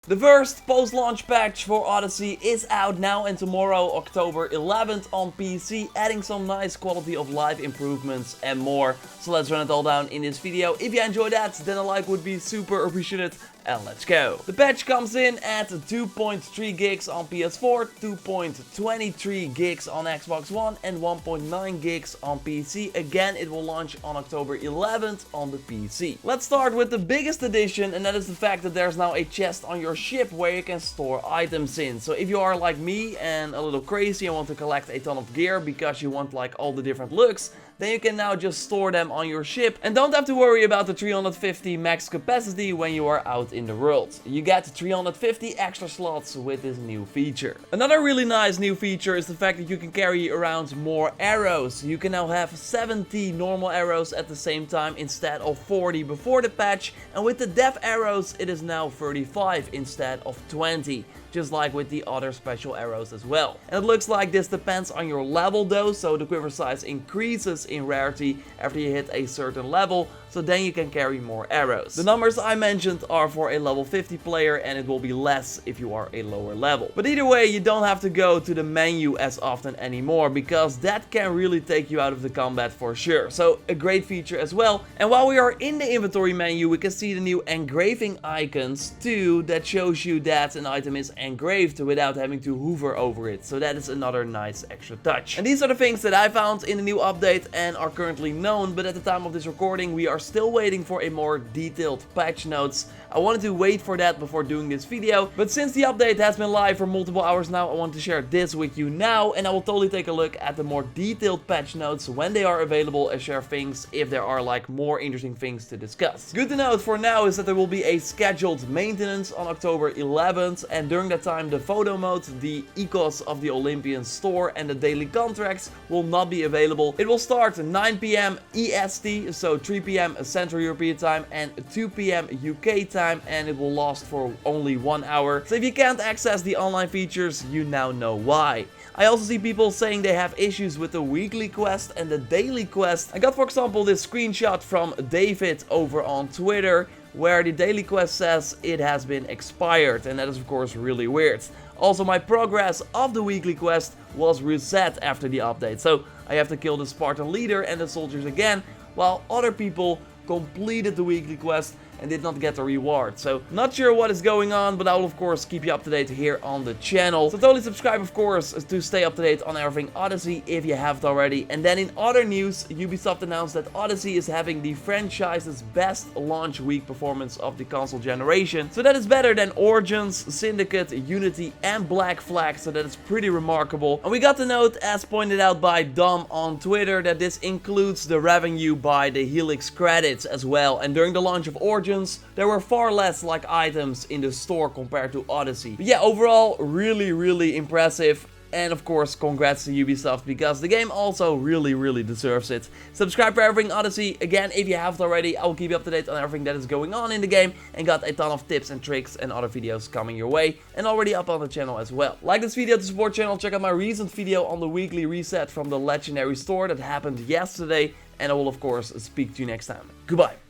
The first post-launch patch for Odyssey is out now and tomorrow, October 11th on PC, adding some nice quality of life improvements and more. So let's run it all down in this video. If you enjoyed that, then a like would be super appreciated. And let's go. The patch comes in at 2.3 gigs on PS4, 2.23 gigs on Xbox One, and 1.9 gigs on PC. Again, it will launch on October 11th on the PC. Let's start with the biggest addition, and that is the fact that there's now a chest on your ship where you can store items in. So if you are like me and a little crazy and want to collect a ton of gear because you want like all the different looks, then you can now just store them on your ship and don't have to worry about the 350 max capacity when you are out in the world. You get 350 extra slots with this new feature. Another really nice new feature is the fact that you can carry around more arrows. You can now have 70 normal arrows at the same time instead of 40 before the patch, and with the death arrows it is now 35 instead of 20. Just like with the other special arrows as well. And it looks like this depends on your level though, so the quiver size increases in rarity after you hit a certain level, so then you can carry more arrows. The numbers I mentioned are for a level 50 player and it will be less if you are a lower level. But either way, you don't have to go to the menu as often anymore, because that can really take you out of the combat for sure. So a great feature as well. And while we are in the inventory menu, we can see the new engraving icons too, that shows you that an item is engraved without having to hover over it. So that is another nice extra touch. And these are the things that I found in the new update and are currently known, but at the time of this recording we are still waiting for a more detailed patch notes. I wanted to wait for that before doing this video, but since the update has been live for multiple hours now, I want to share this with you now, and I will totally take a look at the more detailed patch notes when they are available and share things if there are like more interesting things to discuss. Good to note for now is that there will be a scheduled maintenance on October 11th, and during that time the photo mode, the ecos of the Olympian store and the daily contracts will not be available. It will start 9 PM EST, so 3 PM Central European time and 2 PM UK time, and it will last for only 1 hour. So if you can't access the online features, you now know why. I also see people saying they have issues with the weekly quest and the daily quest. I got, for example, this screenshot from David over on Twitter, where the daily quest says it has been expired, and that is of course really weird. Also, my progress of the weekly quest was reset after the update, so I have to kill the Spartan leader and the soldiers again, while other people completed the weekly quest and did not get the reward. So not sure what is going on, but I will of course keep you up to date here on the channel. So totally subscribe of course to stay up to date on everything Odyssey if you haven't already. And then in other news, Ubisoft announced that Odyssey is having the franchise's best launch week performance of the console generation. So that is better than Origins, Syndicate, Unity and Black Flag, so that is pretty remarkable. And we got the note, as pointed out by Dom on Twitter, that this includes the revenue by the Helix credits as well. And during the launch of Origins, there were far less like items in the store compared to Odyssey. But yeah, overall really impressive. And of course, congrats to Ubisoft, because the game also really deserves it. Subscribe for everything Odyssey. Again, if you haven't already, I will keep you up to date on everything that is going on in the game, and got a ton of tips and tricks and other videos coming your way, and already up on the channel as well. Like this video to support channel, check out my recent video on the weekly reset from the Legendary store that happened yesterday, and I will of course speak to you next time. Goodbye.